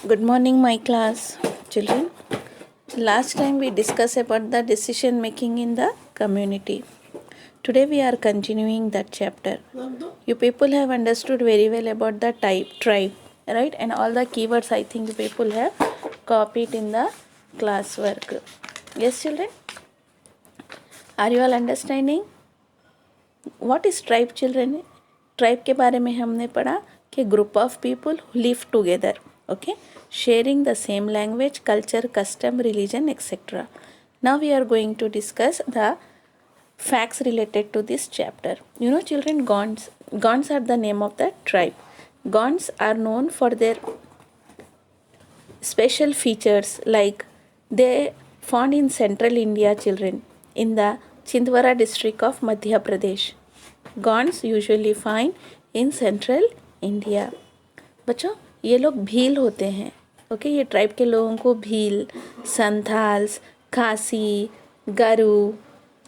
Good morning, my class children. Last time we discussed about the decision making in the community. Today we are continuing that chapter. You people have understood very well about the tribe, right? And all the keywords I think you people have copied in the classwork. Yes, children? Are you all understanding? What is tribe, children? Tribe के बारे में हमने पढ़ा कि group of people who live together, okay, sharing the same language, culture, custom, religion, etc. Now we are going to discuss the facts related to this chapter. You know, children, Gonds are the name of the tribe. Gonds are known for their special features, like they found in central India, children, in the Chindwara district of Madhya Pradesh. Gonds usually find in central India. बच्चों, ये लोग भील होते हैं, okay. ये tribe के लोगों को Bhil, Santhals, खासी, गारू,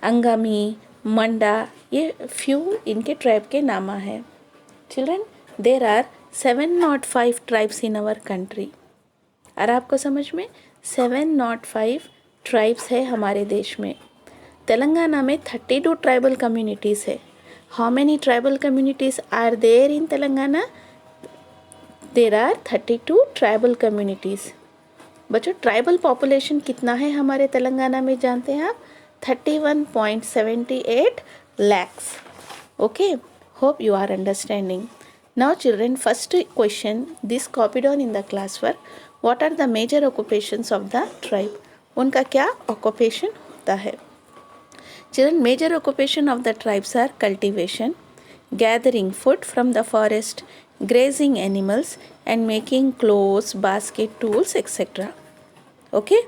अंगामी, मंडा, ये फ्यू इनके ट्राइब के नामा है. Children, there are 705 tribes in our country. और आपको समझ में 705 ट्राइब्स है हमारे देश में. तेलंगाना में 32 ट्राइबल कम्युनिटीज़ है. How many tribal communities are there in Telangana? There are 32 tribal communities. बच्चों, ट्राइबल पॉपुलेशन कितना है हमारे तेलंगाना में जानते हैं आप? 31.78 lakhs. Okay, hope you are understanding. Now children, first question this copied on in the class work. What are the major occupations of the tribe? उनका क्या ऑक्यूपेशन होता है? Children, major occupation of the tribes are cultivation, gathering food from the forest, grazing animals, and making clothes, basket, tools, etc. Okay?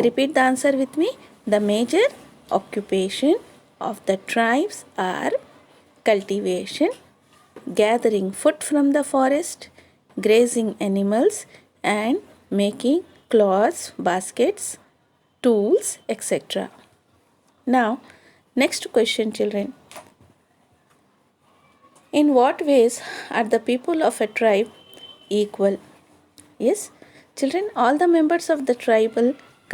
Repeat the answer with me. The major occupation of the tribes are cultivation, gathering food from the forest, grazing animals, and making cloths, baskets, tools, etc. Now, next question, children. In what ways are the people of a tribe equal? Yes, children, all the members of the tribe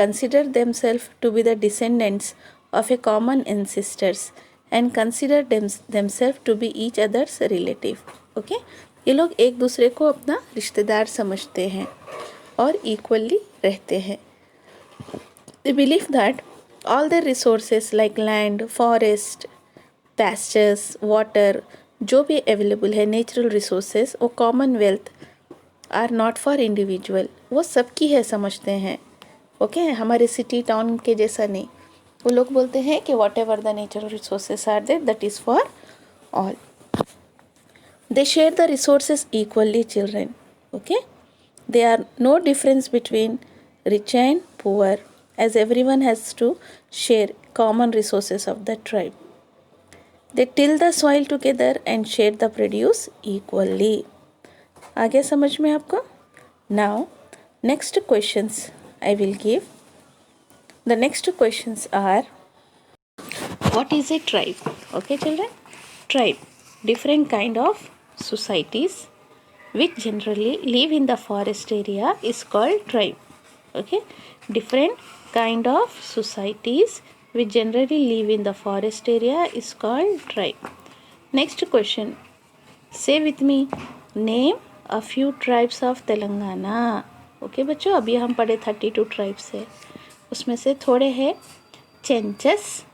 consider themselves to be the descendants of a common ancestors and consider themselves to be each other's relative. Okay? ये लोग एक दूसरे को अपना रिश्तेदार समझते हैं और इक्वली रहते हैं. They believe that all their resources like land, forest, pastures, water, जो भी अवेलेबल है नेचुरल रिसोर्सेज, वो common wealth are not for individual, वो सबकी है समझते हैं. ओके, हमारे सिटी टाउन के जैसा नहीं. वो लोग बोलते हैं कि whatever the natural resources are there, that is for all. They share the resources equally, children. Okay, they are no difference between rich and poor, as everyone has to share common resources of the tribe. They till the soil together and share the produce equally. आगे समझ में आपको? Now, next questions I will give. The next questions are, what is a tribe? Okay, children? Tribe, different kind of societies which generally live in the forest area is called tribe. Okay, different kind of societies which generally live in the forest area is called tribe. Next question, say with me, name a few tribes of Telangana. Okay बच्चों, अभी हम पढ़े 32 tribes है, उसमें से थोड़े हैं चेंचस,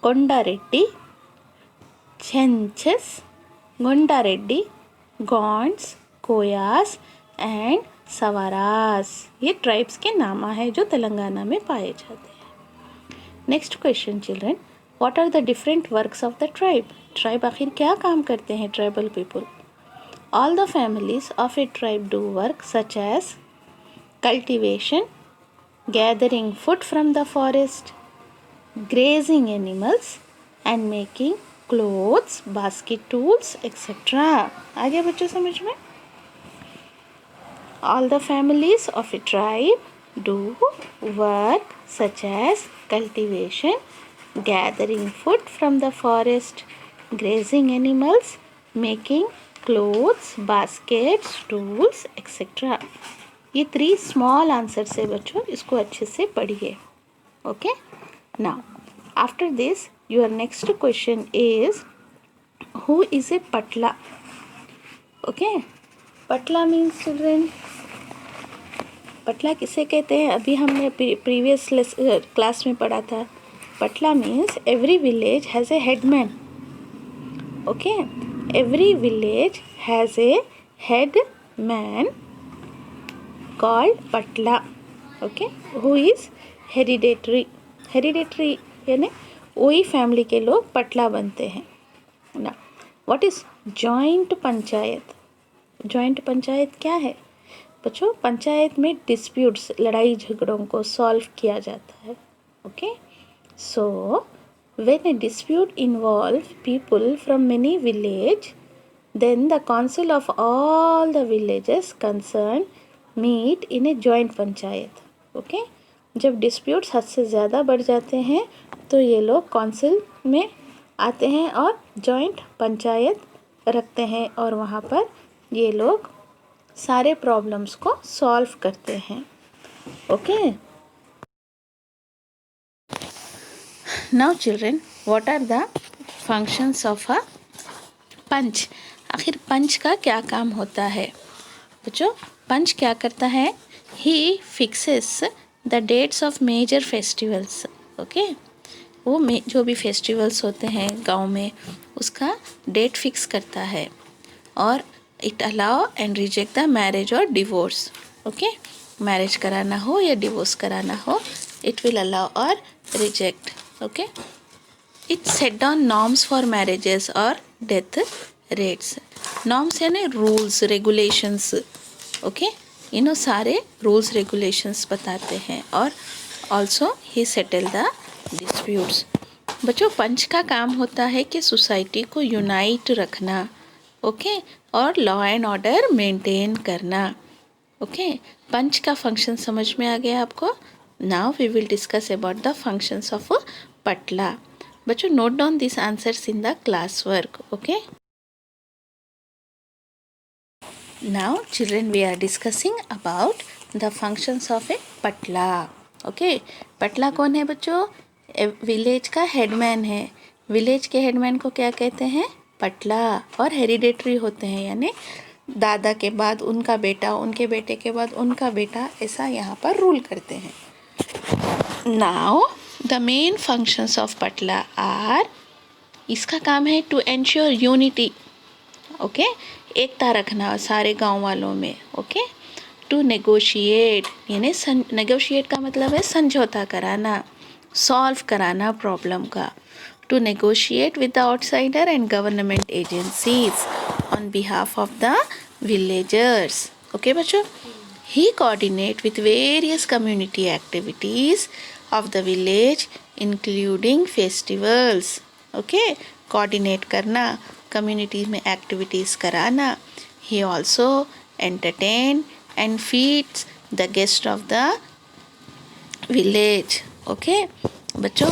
Kondareddy, చెంచస్, Kondareddy, Gonds, कोयास and सवारास. ये ट्राइब्स के नाम है जो तेलंगाना में पाए जाते हैं. Next question, children, what are the different works of the tribe? Tribe आखिर क्या काम करते हैं tribal people? All the families of a tribe do work such as cultivation, gathering food from the forest, grazing animals and making clothes, basket, tools, etcetera. आगे बच्चों समझ में? All the families of a tribe do work such as cultivation, gathering food from the forest, grazing animals, making clothes, baskets, tools, etc. ये 3 small answers है बच्चों, इसको अच्छे से पढ़िए. Okay, now after this your next question is who is a patla. Okay, पटला means children, पटला किसे कहते हैं? अभी हमने प्रीवियस क्लास में पढ़ा था. Patla means every village has a headman. Okay, every village has a headman called patla. Okay, who is hereditary. hereditary यानी वही फैमिली के लोग पटला बनते हैं ना. What is joint panchayat? Joint panchayat क्या है बच्चों? पंचायत में डिस्प्यूट्स, लड़ाई झगड़ों को सॉल्व किया जाता है. Okay, so when a dispute involves people from many villages, then the council of all the villages concerned meet in a joint panchayat. Okay, जब डिस्प्यूट्स हद से ज़्यादा बढ़ जाते हैं तो ये लोग काउंसिल में आते हैं और जॉइंट पंचायत रखते हैं और वहाँ पर ये लोग सारे प्रॉब्लम्स को सॉल्व करते हैं. Okay, now children, what are the functions of a panch? आखिर पंच का क्या काम होता है बच्चों? पंच क्या करता है? He fixes the dates of major festivals. Okay, वो जो भी फेस्टिवल्स होते हैं गांव में उसका डेट फिक्स करता है. और it allow and reject the marriage और डिवोर्स. ओके, मैरिज कराना हो या डिवोर्स कराना हो, इट विल अलाउ और reject. Okay, it set down norms for marriages और डेथ रेट्स. नॉर्म्स यानी रूल्स रेगुलेशंस. ओके, इन्हों सारे रूल्स रेगुलेशंस बताते हैं. और also he settle the disputes. बच्चों, पंच का काम होता है कि सोसाइटी को यूनाइट रखना. ओके, और लॉ एंड ऑर्डर मेंटेन करना. ओके, पंच का फंक्शन समझ में आ गया आपको? Now we will discuss about the functions of patla. बच्चों, note down this answers in the class work. Okay, now children we are discussing about the functions of a patla. okay, पटला कौन है बच्चों? विलेज का हेडमैन है. Village के headman को क्या कहते हैं? पटला. और हेरिडेटरी होते हैं यानी दादा के बाद उनका बेटा, उनके बेटे के बाद उनका बेटा, ऐसा यहाँ पर रूल करते हैं. Now the main functions of पटला आर, इसका काम है टू एंश्योर यूनिटी. ओके, एकता रखना सारे गांव वालों में. ओके, टू नेगोशिएट यानी नेगोशिएट का मतलब है समझौता कराना, सॉल्व कराना प्रॉब्लम का. To negotiate with the outsider and government agencies on behalf of the villagers. Okay बच्चों, he coordinate with various community activities of the village including festivals. Okay, coordinate करना, कम्युनिटी में एक्टिविटीज़ कराना. He also entertain and feeds the guest of the village. Okay बच्चों,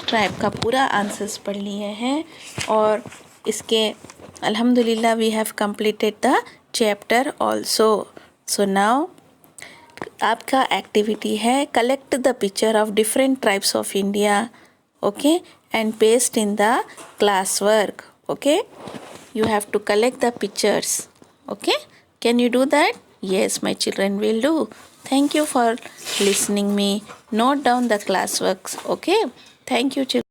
tribe का पूरा answers पढ़ लिए हैं और इसके अल्हम्दुलिल्लाह we have completed the chapter also. So now आपका एक्टिविटी है collect the picture of different tribes of India. Okay, and paste in the classwork. Okay, you have to collect the pictures. Okay, can you do that? Yes, my children will do. Thank you for listening me. Note down the classworks. Okay, thank you children.